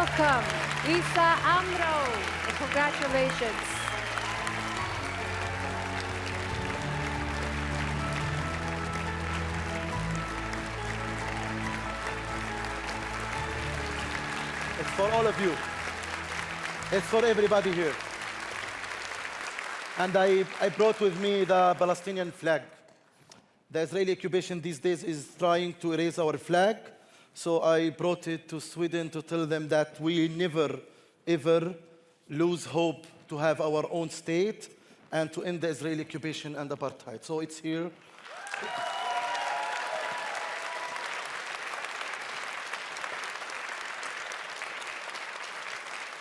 welcome Issa Amro. Congratulations. It's for all of you. It's for everybody here. And I brought with me the Palestinian flag. The Israeli occupation these days is trying to erase our flag. So I brought it to Sweden to tell them that we never, ever lose hope to have our own state and to end the Israeli occupation and apartheid. So it's here.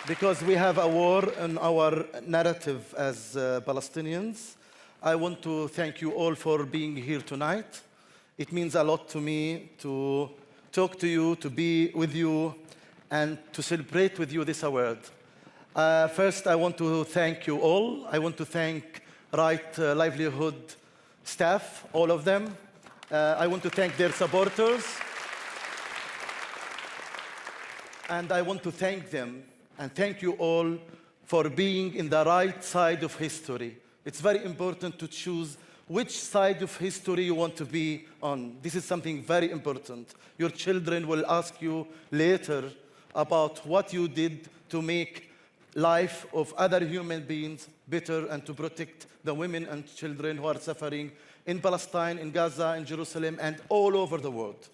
Because we have a war in our narrative as Palestinians. I want to thank you all for being here tonight. It means a lot to me to talk to you, to be with you, and to celebrate with you this award. First, I want to thank you all. I want to thank Right Livelihood staff, all of them. I want to thank their supporters. And I want to thank them and thank you all for being in the right side of history. It's very important to choose which side of history you want to be on. This is something very important. Your children will ask you later about what you did to make life of other human beings better and to protect the women and children who are suffering in Palestine, in Gaza, in Jerusalem, and all over the world.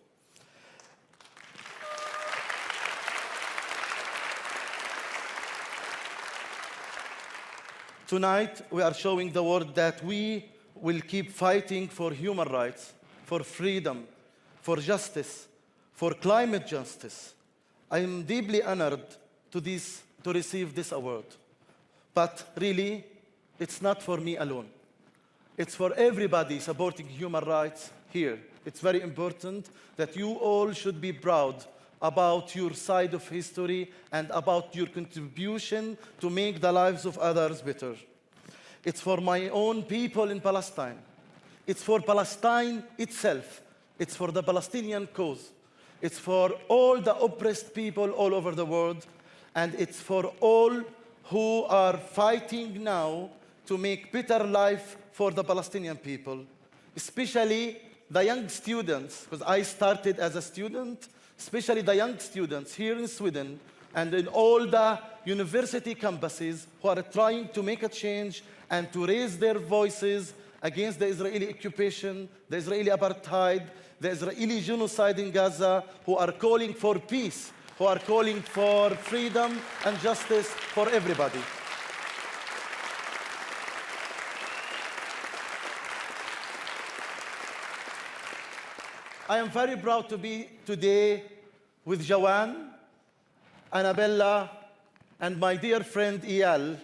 Tonight, we are showing the world that we will keep fighting for human rights, for freedom, for justice, for climate justice. I am deeply honored to receive this award. But really, it's not for me alone. It's for everybody supporting human rights here. It's very important that you all should be proud about your side of history and about your contribution to make the lives of others better. It's for my own people in Palestine. It's for Palestine itself. It's for the Palestinian cause. It's for all the oppressed people all over the world. And it's for all who are fighting now to make better life for the Palestinian people, especially the young students, because I started as a student, especially the young students here in Sweden and in all the university campuses who are trying to make a change and to raise their voices against the Israeli occupation, the Israeli apartheid, the Israeli genocide in Gaza, who are calling for peace, who are calling for freedom and justice for everybody. I am very proud to be today with Jawan, Annabella, and my dear friend Eyal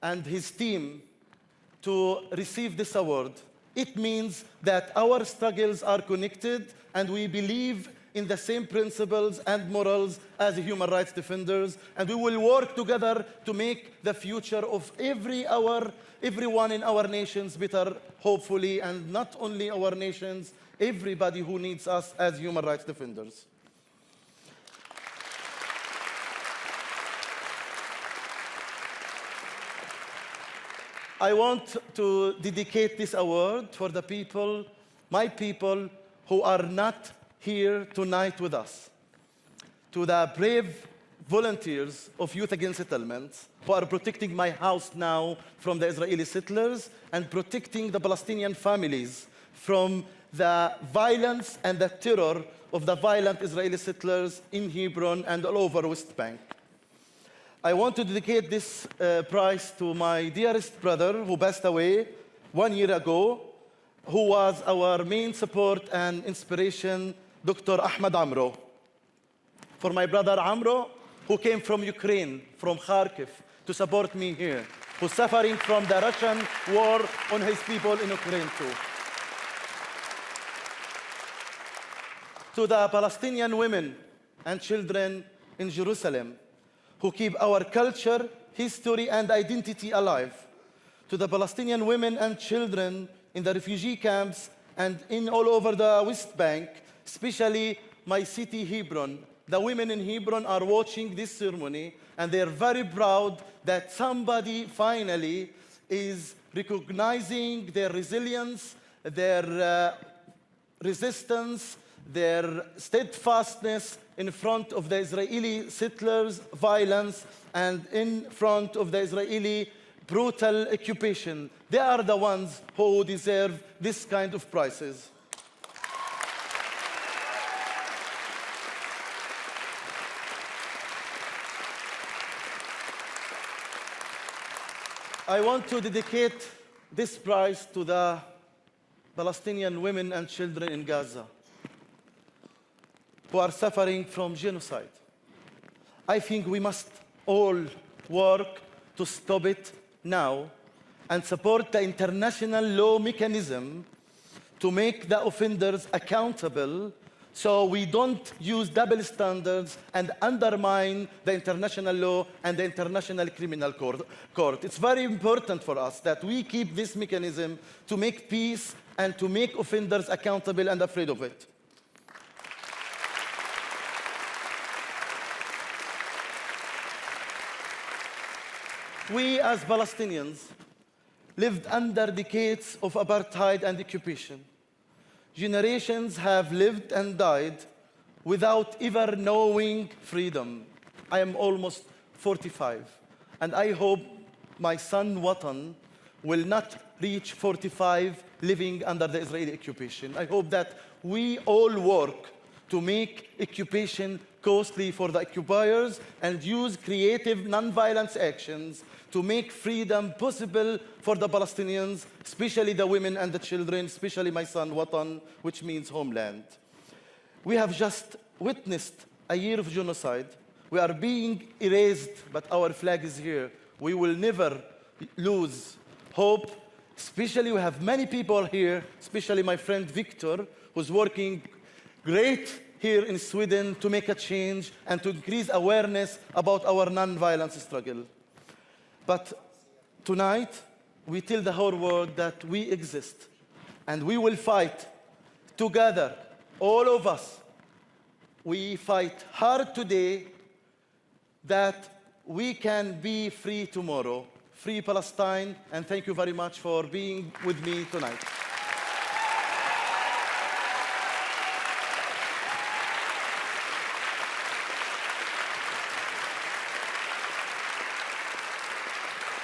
and his team to receive this award. It means that our struggles are connected and we believe in the same principles and morals as human rights defenders, and we will work together to make the future of everyone in our nations better, hopefully, and not only our nations, everybody who needs us as human rights defenders. I want to dedicate this award for the people, my people, who are not here tonight with us. To the brave volunteers of Youth Against Settlements who are protecting my house now from the Israeli settlers and protecting the Palestinian families from the violence and the terror of the violent Israeli settlers in Hebron and all over West Bank. I want to dedicate this prize to my dearest brother who passed away 1 year ago, who was our main support and inspiration, Dr. Ahmed Amro. For my brother Amro, who came from Ukraine, from Kharkiv, to support me here, who's suffering from the Russian war on his people in Ukraine too. To the Palestinian women and children in Jerusalem, who keep our culture, history, and identity alive. To the Palestinian women and children in the refugee camps and in all over the West Bank, especially my city, Hebron, the women in Hebron are watching this ceremony, and they're very proud that somebody finally is recognizing their resilience, their resistance, their steadfastness in front of the Israeli settlers' violence and in front of the Israeli brutal occupation. They are the ones who deserve this kind of prizes. I want to dedicate this prize to the Palestinian women and children in Gaza who are suffering from genocide. I think we must all work to stop it now and support the international law mechanism to make the offenders accountable, so we don't use double standards and undermine the international law and the International Criminal Court. It's very important for us that we keep this mechanism to make peace and to make offenders accountable and afraid of it. We as Palestinians lived under decades of apartheid and occupation. Generations have lived and died without ever knowing freedom. I am almost 45, and I hope my son Watan will not reach 45 living under the Israeli occupation. I hope that we all work to make occupation costly for the occupiers and use creative non-violence actions to make freedom possible for the Palestinians, especially the women and the children, especially my son Watan, which means homeland. We have just witnessed a year of genocide. We are being erased, but our flag is here. We will never lose hope. Especially we have many people here, especially my friend Victor, who's working great here in Sweden to make a change and to increase awareness about our non-violence struggle. But tonight, we tell the whole world that we exist, and we will fight together, all of us. We fight hard today that we can be free tomorrow. Free Palestine, and thank you very much for being with me tonight.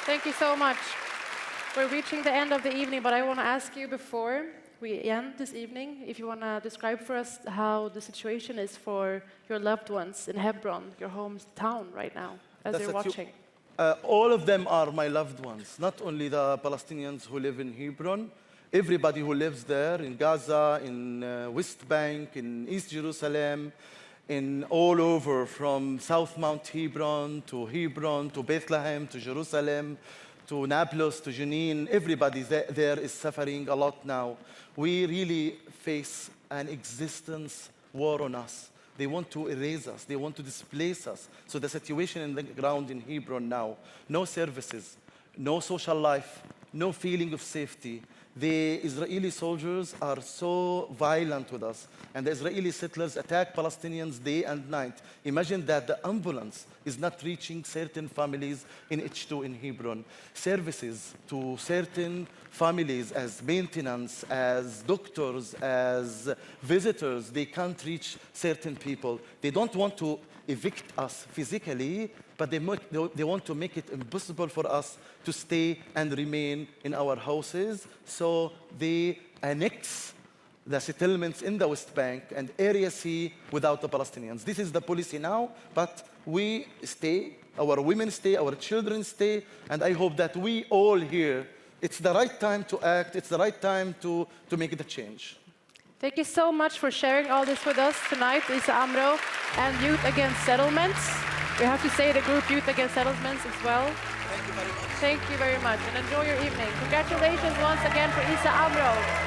Thank you so much. We're reaching the end of the evening, but I want to ask you before we end this evening, if you want to describe for us how the situation is for your loved ones in Hebron, your hometown right now, as they're watching. All of them are my loved ones, not only the Palestinians who live in Hebron, everybody who lives there in Gaza, in West Bank, in East Jerusalem, in all over, from South Mount Hebron to Bethlehem, to Jerusalem, to Nablus, to Jenin. Everybody there is suffering a lot now. We really face an existence war on us. They want to erase us. They want to displace us. So the situation in the ground in Hebron now, no services, no social life, no feeling of safety. The Israeli soldiers are so violent with us, and the Israeli settlers attack Palestinians day and night. Imagine that the ambulance is not reaching certain families in H2 in Hebron. Services to certain families as maintenance, as doctors, as visitors, they can't reach certain people. They don't want to evict us physically, but they want to make it impossible for us to stay and remain in our houses. So they annex the settlements in the West Bank and Area C without the Palestinians. This is the policy now, but we stay, our women stay, our children stay, and I hope that we all here, it's the right time to act, it's the right time to make the change. Thank you so much for sharing all this with us tonight, Issa Amro and Youth Against Settlements. We have to say the group Youth Against Settlements as well. Thank you very much. Thank you very much, and enjoy your evening. Congratulations once again for Issa Amro.